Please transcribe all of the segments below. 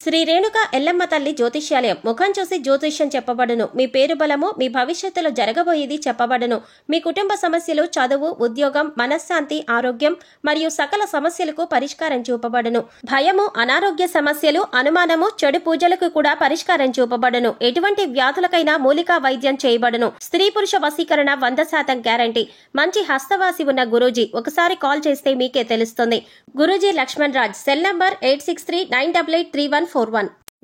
శ్రీ రేణుక ఎల్లమ్మ తల్లి జ్యోతిష్యాలయం. ముఖం చూసి జ్యోతిష్యం చెప్పబడును. మీ పేరు బలము, మీ భవిష్యత్తులో జరగబోయేది చెప్పబడును. మీ కుటుంబ సమస్యలు, చదువు, ఉద్యోగం, మనశ్శాంతి, ఆరోగ్యం మరియు సకల సమస్యలకు పరిష్కారం చూపబడును. భయము, అనారోగ్య సమస్యలు, అనుమానము, చెడు పూజలకు కూడా పరిష్కారం చూపబడును. ఎటువంటి వ్యాధులకైనా మూలికా వైద్యం చేయబడును. స్త్రీ పురుష వశీకరణ 100% గ్యారంటీ. మంచి హస్తవాసి ఉన్న గురూజీ. ఒకసారి కాల్ చేస్తే మీకే తెలుస్తుంది. గురూజీ లక్ష్మణ్ రాజ్. Cell number 8639883141.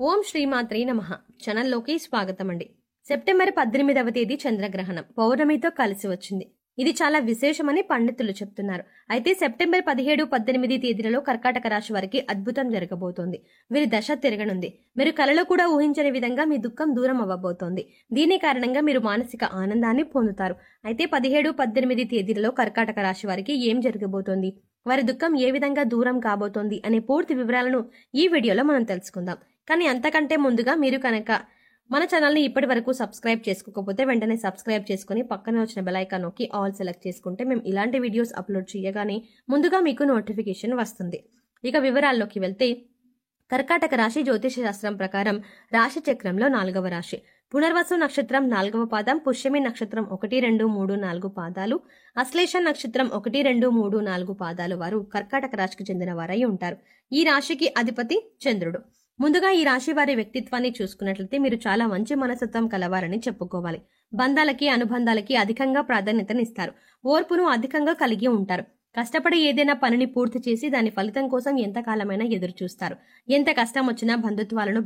ఓం శ్రీమాత్రే నమః. ఛానల్లోకి స్వాగతం అండి. సెప్టెంబర్ 18వ తేదీ చంద్రగ్రహణం పౌర్ణమితో కలిసి వచ్చింది. ఇది చాలా విశేషమని పండితులు చెప్తున్నారు. అయితే సెప్టెంబర్ 17, 18 తేదీలలో కర్కాటక రాశి వారికి అద్భుతం జరగబోతోంది. వీరి దశ తిరగనుంది. మీరు కలలో కూడా ఊహించని విధంగా మీ దుఃఖం దూరం అవ్వబోతోంది. దీని కారణంగా మీరు మానసిక ఆనందాన్ని పొందుతారు. అయితే 17, 18 తేదీలలో కర్కాటక రాశి వారికి ఏం జరగబోతోంది, వారి దుఃఖం ఏ విధంగా దూరం కాబోతోంది అనే పూర్తి వివరాలను ఈ వీడియోలో మనం తెలుసుకుందాం. కానీ అంతకంటే ముందుగా మీరు కనుక మన ఛానల్ని ఇప్పటి వరకు సబ్స్క్రైబ్ చేసుకోకపోతే వెంటనే సబ్స్క్రైబ్ చేసుకుని పక్కన వచ్చిన బెల్ ఐకాన్ నొక్కి ఆల్ సెలెక్ట్ చేసుకుంటే మేము ఇలాంటి వీడియోస్ అప్లోడ్ చేయగానే ముందుగా మీకు నోటిఫికేషన్ వస్తుంది. ఇక వివరాల్లోకి వెళ్తే, కర్కాటక రాశి జ్యోతిష శాస్త్రం ప్రకారం రాశి చక్రంలో 4వ రాశి. పునర్వసు నక్షత్రం 4వ పాదం, పుష్యమి నక్షత్రం 1, 2, 3, 4 పాదాలు, అశ్లేష నక్షత్రం 1, 2, 3, 4 పాదాలు వారు కర్కాటక రాశికి చెందిన వారై ఉంటారు. ఈ రాశికి అధిపతి చంద్రుడు. ముందుగా ఈ రాశి వారి వ్యక్తిత్వాన్ని చూసుకున్నట్లయితే మీరు చాలా మంచి మనస్తత్వం కలవారని చెప్పుకోవాలి. బంధాలకి, అనుబంధాలకి అధికంగా ప్రాధాన్యతనిస్తారు. ఓర్పును అధికంగా కలిగి ఉంటారు. కష్టపడి ఏదైనా పనిని పూర్తి చేసి దాని ఫలితం కోసం ఎంతకాలమైనా ఎదురు చూస్తారు. ఎంత కష్టం వచ్చినా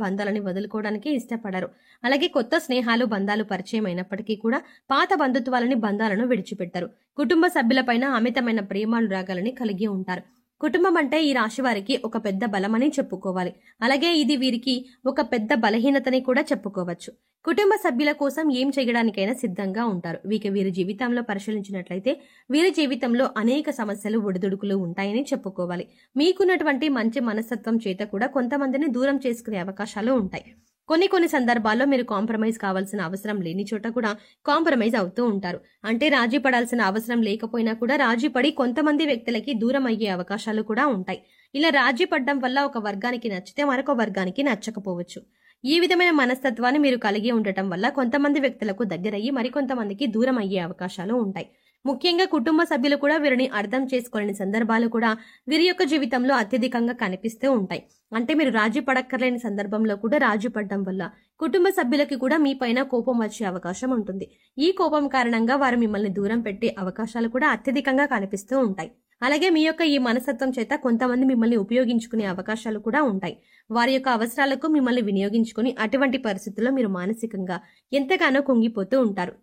బంధాలని వదులుకోవడానికి ఇష్టపడరు. అలాగే కొత్త స్నేహాలు, బంధాలు పరిచయం అయినప్పటికీ కూడా పాత బంధాలను విడిచిపెట్టరు. కుటుంబ సభ్యులపైన అమితమైన ప్రేమానురాగాలని కలిగి ఉంటారు. కుటుంబం అంటే ఈ రాశి వారికి ఒక పెద్ద బలమని చెప్పుకోవాలి. అలాగే ఇది వీరికి ఒక పెద్ద బలహీనతని కూడా చెప్పుకోవచ్చు. కుటుంబ సభ్యుల కోసం ఏం చేయడానికైనా సిద్ధంగా ఉంటారు. వీరి జీవితంలో పరిశీలించినట్లయితే వీరి జీవితంలో అనేక సమస్యలు, ఒడిదుడుకులు ఉంటాయని చెప్పుకోవాలి. మీకున్నటువంటి మంచి మనస్తత్వం చేత కూడా కొంతమందిని దూరం చేసుకునే అవకాశాలు ఉంటాయి. కొన్ని సందర్భాల్లో మీరు కాంప్రమైజ్ కావాల్సిన అవసరం లేని చోట కూడా కాంప్రమైజ్ అవుతూ ఉంటారు. అంటే రాజీ పడాల్సిన అవసరం లేకపోయినా కూడా రాజీ పడి కొంతమంది వ్యక్తులకి దూరం అయ్యే అవకాశాలు కూడా ఉంటాయి. ఇలా రాజీ పడడం వల్ల ఒక వర్గానికి నచ్చితే మరొక వర్గానికి నచ్చకపోవచ్చు. ఈ విధమైన మనస్తత్వాన్ని మీరు కలిగి ఉండటం వల్ల కొంతమంది వ్యక్తులకు దగ్గరయ్యి మరికొంతమందికి దూరం అయ్యే అవకాశాలు ఉంటాయి. ముఖ్యంగా కుటుంబ సభ్యులు కూడా వీరిని అర్థం చేసుకోలేని సందర్భాలు కూడా వీరి యొక్క జీవితంలో అత్యధికంగా కనిపిస్తూ ఉంటాయి. అంటే మీరు రాజీ పడక్కర్లేని సందర్భంలో కూడా రాజీ పడడం వల్ల కుటుంబ సభ్యులకి కూడా మీ పైన కోపం వచ్చే అవకాశం ఉంటుంది. ఈ కోపం కారణంగా వారు మిమ్మల్ని దూరం పెట్టే అవకాశాలు కూడా అత్యధికంగా కనిపిస్తూ ఉంటాయి. అలాగే మీ యొక్క ఈ మనస్తత్వం చేత కొంతమంది మిమ్మల్ని ఉపయోగించుకునే అవకాశాలు కూడా ఉంటాయి. వారి యొక్క అవసరాలకు మిమ్మల్ని వినియోగించుకుని అటువంటి పరిస్థితుల్లో మీరు మానసికంగా ఎంతగానో కుంగిపోతూ ఉంటారు.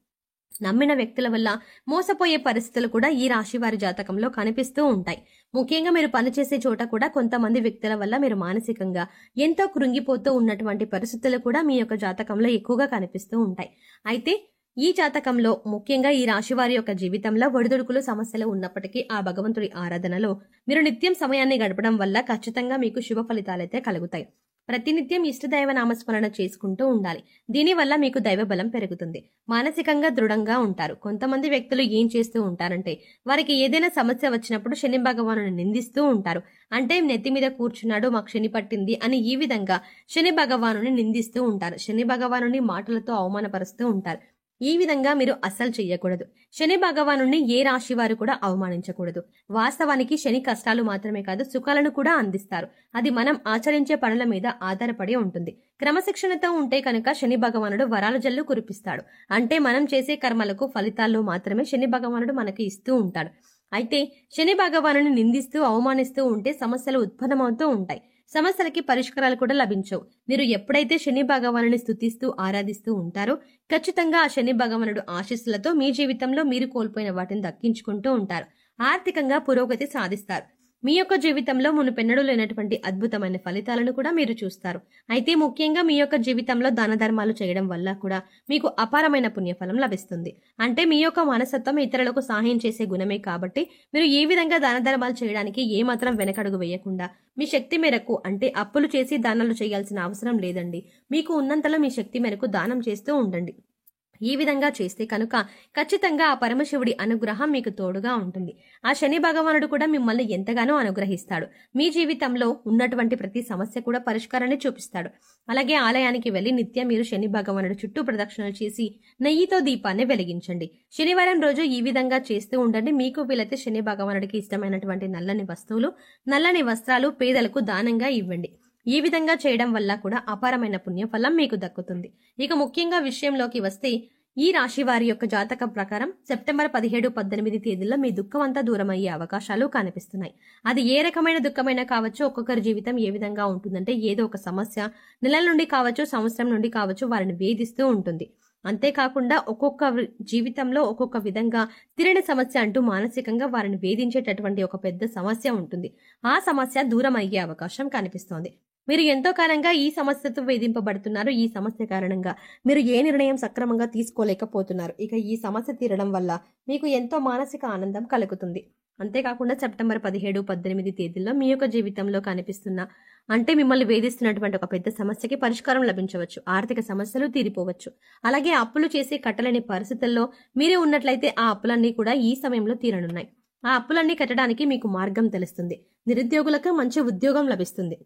నమ్మిన వ్యక్తుల వల్ల మోసపోయే పరిస్థితులు కూడా ఈ రాశి వారి జాతకంలో కనిపిస్తూ ఉంటాయి. ముఖ్యంగా మీరు పనిచేసే చోట కూడా కొంతమంది వ్యక్తుల వల్ల మీరు మానసికంగా ఎంతో కృంగిపోతూ ఉన్నటువంటి పరిస్థితులు కూడా మీ యొక్క జాతకంలో ఎక్కువగా కనిపిస్తూ ఉంటాయి. అయితే ఈ జాతకంలో ముఖ్యంగా ఈ రాశి వారి యొక్క జీవితంలో ఒడిదుడుకులు, సమస్యలు ఉన్నప్పటికీ ఆ భగవంతుడి ఆరాధనలో మీరు నిత్యం సమయాన్ని గడపడం వల్ల ఖచ్చితంగా మీకు శుభ ఫలితాలైతే కలుగుతాయి. ప్రతినిత్యం ఇష్టదైవ నామస్మరణ చేసుకుంటూ ఉండాలి. దీనివల్ల మీకు దైవ బలం పెరుగుతుంది. మానసికంగా దృఢంగా ఉంటారు. కొంతమంది వ్యక్తులు ఏం చేస్తూ ఉంటారంటే వారికి ఏదైనా సమస్య వచ్చినప్పుడు శని భగవాను నిందిస్తూ ఉంటారు. అంటే నెత్తి మీద కూర్చున్నాడు, మాకు శని పట్టింది అని ఈ విధంగా శని భగవాను నిందిస్తూ ఉంటారు. శని భగవాను మాటలతో అవమానపరుస్తూ ఉంటారు. ఈ విధంగా మీరు అస్సలు చెయ్యకూడదు. శని భగవాను ఏ రాశి వారు కూడా అవమానించకూడదు. వాస్తవానికి శని కష్టాలు మాత్రమే కాదు, సుఖాలను కూడా అందిస్తారు. అది మనం ఆచరించే పనుల మీద ఆధారపడి ఉంటుంది. క్రమశిక్షణతో ఉంటే కనుక శని భగవానుడు వరాల జల్లు కురిపిస్తాడు. అంటే మనం చేసే కర్మలకు ఫలితాల్లో మాత్రమే శని భగవానుడు మనకి ఇస్తూ ఉంటాడు. అయితే శని భగవాను నిందిస్తూ, అవమానిస్తూ ఉంటే సమస్యలు ఉత్పన్నమవుతూ ఉంటాయి. సమస్యలకి పరిష్కారాలు కూడా లభించవు. మీరు ఎప్పుడైతే శని భగవానుని స్తుతిస్తూ, ఆరాధిస్తూ ఉంటారో ఖచ్చితంగా ఆ శని భగవానుడు ఆశీస్సులతో మీ జీవితంలో మీరు కోల్పోయిన వాటిని దక్కించుకుంటూ ఉంటారు. ఆర్థికంగా పురోగతి సాధిస్తారు. మీ యొక్క జీవితంలో మునుపెన్నడూ లేనటువంటి అద్భుతమైన ఫలితాలను కూడా మీరు చూస్తారు. అయితే ముఖ్యంగా మీ యొక్క జీవితంలో దాన ధర్మాలు చేయడం వల్ల కూడా మీకు అపారమైన పుణ్యఫలం లభిస్తుంది. అంటే మీ యొక్క మనస్తత్వం ఇతరులకు సహాయం చేసే గుణమే కాబట్టి మీరు ఏ విధంగా దాన ధర్మాలు చేయడానికి ఏమాత్రం వెనకడుగు వేయకుండా మీ శక్తి మేరకు, అంటే అప్పులు చేసి దానాలు చేయాల్సిన అవసరం లేదండి. మీకు ఉన్నంతలో మీ శక్తి మేరకు దానం చేస్తూ ఉండండి. ఈ విధంగా చేస్తే కనుక ఖచ్చితంగా ఆ పరమశివుడి అనుగ్రహం మీకు తోడుగా ఉంటుంది. ఆ శని భగవానుడు కూడా మిమ్మల్ని ఎంతగానో అనుగ్రహిస్తాడు. మీ జీవితంలో ఉన్నటువంటి ప్రతి సమస్య కూడా పరిష్కారాన్ని చూపిస్తాడు. అలాగే ఆలయానికి వెళ్లి నిత్యం మీరు శని భగవానుడు చుట్టూ ప్రదక్షిణలు చేసి నెయ్యితో దీపాన్ని వెలిగించండి. శనివారం రోజు ఈ విధంగా చేస్తూ ఉండండి. మీకు వీలైతే శని భగవానుడికి ఇష్టమైనటువంటి నల్లని వస్తువులు, నల్లని వస్త్రాలు పేదలకు దానంగా ఇవ్వండి. ఈ విధంగా చేయడం వల్ల కూడా అపారమైన పుణ్యఫలం మీకు దక్కుతుంది. ఇక ముఖ్యంగా విషయంలోకి వస్తే ఈ రాశి వారి యొక్క జాతకం ప్రకారం సెప్టెంబర్ 17, 18 తేదీల్లో మీ దుఃఖం అంతా దూరం అయ్యే అవకాశాలు కనిపిస్తున్నాయి. అది ఏ రకమైన దుఃఖమైనా కావచ్చు. ఒక్కొక్కరి జీవితం ఏ విధంగా ఉంటుందంటే ఏదో ఒక సమస్య నెలల నుండి కావచ్చు, సంవత్సరం నుండి కావచ్చు వారిని వేధిస్తూ ఉంటుంది. అంతేకాకుండా ఒక్కొక్క జీవితంలో ఒక్కొక్క విధంగా తీరని సమస్య అంటూ మానసికంగా వారిని వేధించేటటువంటి ఒక పెద్ద సమస్య ఉంటుంది. ఆ సమస్య దూరం అయ్యే అవకాశం కనిపిస్తోంది. మీరు ఎంతో కాలంగా ఈ సమస్యతో వేధింపబడుతున్నారు. ఈ సమస్య కారణంగా మీరు ఏ నిర్ణయం సక్రమంగా తీసుకోలేకపోతున్నారు. ఇక ఈ సమస్య తీరడం వల్ల మీకు ఎంతో మానసిక ఆనందం కలుగుతుంది. అంతేకాకుండా సెప్టెంబర్ 17, 18 తేదీల్లో మీ యొక్క జీవితంలో కనిపిస్తున్న అంటే మిమ్మల్ని వేధిస్తున్నటువంటి ఒక పెద్ద సమస్యకి పరిష్కారం లభించవచ్చు. ఆర్థిక సమస్యలు తీరిపోవచ్చు. అలాగే అప్పులు చేసి కట్టలేని పరిస్థితుల్లో మీరే ఉన్నట్లయితే ఆ అప్పులన్నీ కూడా ఈ సమయంలో తీరనున్నాయి. ఆ అప్పులన్నీ కట్టడానికి మీకు మార్గం తెలుస్తుంది. నిరుద్యోగులకు మంచి ఉద్యోగం లభిస్తుంది.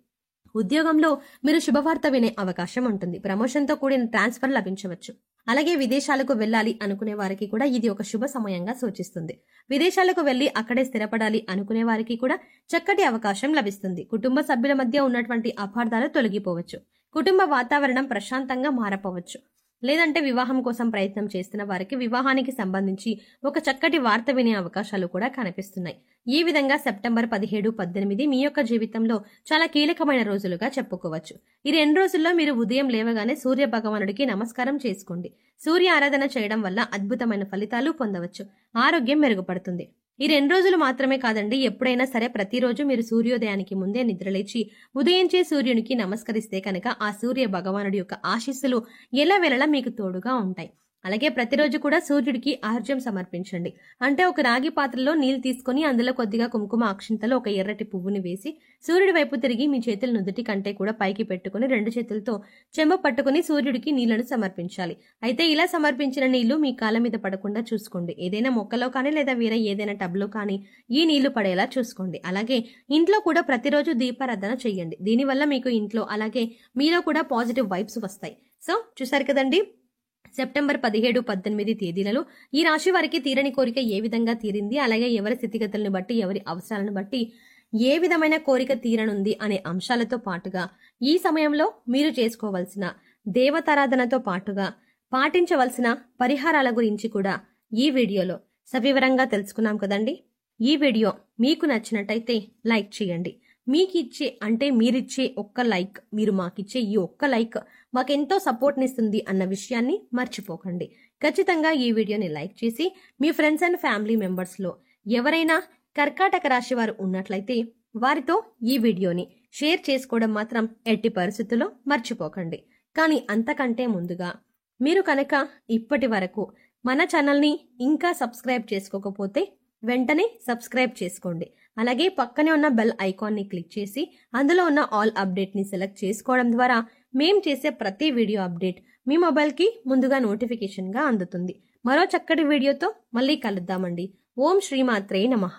ఉద్యోగంలో మీరు శుభవార్త వినే అవకాశం ఉంటుంది. ప్రమోషన్తో కూడిన ట్రాన్స్ఫర్ లభించవచ్చు. అలాగే విదేశాలకు వెళ్ళాలి అనుకునే వారికి కూడా ఇది ఒక శుభ సమయంగా సూచిస్తుంది. విదేశాలకు వెళ్లి అక్కడే స్థిరపడాలి అనుకునే వారికి కూడా చక్కటి అవకాశం లభిస్తుంది. కుటుంబ సభ్యుల మధ్య ఉన్నటువంటి అపార్థాలు తొలగిపోవచ్చు. కుటుంబ వాతావరణం ప్రశాంతంగా మారపోవచ్చు. లేదంటే వివాహం కోసం ప్రయత్నం చేస్తున్న వారికి వివాహానికి సంబంధించి ఒక చక్కటి వార్త వినే అవకాశాలు కూడా కనిపిస్తున్నాయి. ఈ విధంగా సెప్టెంబర్ 17, 18 మీ యొక్క జీవితంలో చాలా కీలకమైన రోజులుగా చెప్పుకోవచ్చు. ఈ 2 రోజుల్లో మీరు ఉదయం లేవగానే సూర్య భగవానుడికి నమస్కారం చేసుకోండి. సూర్య ఆరాధన చేయడం వల్ల అద్భుతమైన ఫలితాలు పొందవచ్చు. ఆరోగ్యం మెరుగుపడుతుంది. ఈ 2 రోజులు మాత్రమే కాదండి, ఎప్పుడైనా సరే ప్రతిరోజు మీరు సూర్యోదయానికి ముందే నిద్రలేచి ఉదయించే సూర్యునికి నమస్కరిస్తే కనుక ఆ సూర్య భగవానుడి యొక్క ఆశీస్సులు ఎల్లవేళలా మీకు తోడుగా ఉంటాయి. అలాగే ప్రతిరోజు కూడా సూర్యుడికి ఆర్జ్యం సమర్పించండి. అంటే ఒక రాగి పాత్రలో నీళ్లు తీసుకుని అందులో కొద్దిగా కుంకుమ అక్షింతలు, ఒక ఎర్రటి పువ్వుని వేసి సూర్యుడి వైపు తిరిగి మీ చేతులు నుదుటి కంటే కూడా పైకి పెట్టుకుని 2 చేతులతో చెంబు పట్టుకుని సూర్యుడికి నీళ్లను సమర్పించాలి. అయితే ఇలా సమర్పించిన నీళ్లు మీ కాళ్ళ మీద పడకుండా చూసుకోండి. ఏదైనా మొక్కలో కానీ లేదా వేరే ఏదైనా టబ్లో కానీ ఈ నీళ్లు పడేలా చూసుకోండి. అలాగే ఇంట్లో కూడా ప్రతిరోజు దీపారాధన చేయండి. దీనివల్ల మీకు ఇంట్లో అలాగే మీలో కూడా పాజిటివ్ వైబ్స్ వస్తాయి. సో చూసారు కదండి, సెప్టెంబర్ 17, 18 తేదీలలో ఈ రాశి వారికి తీరని కోరిక ఏ విధంగా తీరింది, అలాగే ఎవరి స్థితిగతులను బట్టి ఎవరి అవసరాలను బట్టి ఏ విధమైన కోరిక తీరనుంది అనే అంశాలతో పాటుగా ఈ సమయంలో మీరు చేసుకోవాల్సిన దేవతారాధనతో పాటుగా పాటించవలసిన పరిహారాల గురించి కూడా ఈ వీడియోలో సవివరంగా తెలుసుకున్నాం కదండి. ఈ వీడియో మీకు నచ్చినట్టయితే లైక్ చేయండి. మీరిచ్చే ఒక్క లైక్, మీరు మాకిచ్చే ఈ ఒక్క లైక్ మాకెంతో సపోర్ట్నిస్తుంది అన్న విషయాన్ని మర్చిపోకండి. ఖచ్చితంగా ఈ వీడియోని లైక్ చేసి మీ ఫ్రెండ్స్ అండ్ ఫ్యామిలీ మెంబర్స్లో ఎవరైనా కర్కాటక రాశి వారు ఉన్నట్లయితే వారితో ఈ వీడియోని షేర్ చేసుకోవడం మాత్రం ఎట్టి పరిస్థితుల్లో మర్చిపోకండి. కానీ అంతకంటే ముందుగా మీరు కనుక ఇప్పటి వరకు మన ఛానల్ని ఇంకా సబ్స్క్రైబ్ చేసుకోకపోతే వెంటనే సబ్స్క్రైబ్ చేసుకోండి. అలాగే పక్కనే ఉన్న బెల్ ఐకాన్ని క్లిక్ చేసి అందులో ఉన్న ఆల్ అప్డేట్ని సెలెక్ట్ చేసుకోవడం ద్వారా మేం చేసే ప్రతి వీడియో అప్డేట్ మీ మొబైల్కి ముందుగా నోటిఫికేషన్గా అందుతుంది. మరో చక్కటి వీడియోతో మళ్ళీ కలుద్దామండి. ఓం శ్రీమాత్రే నమః.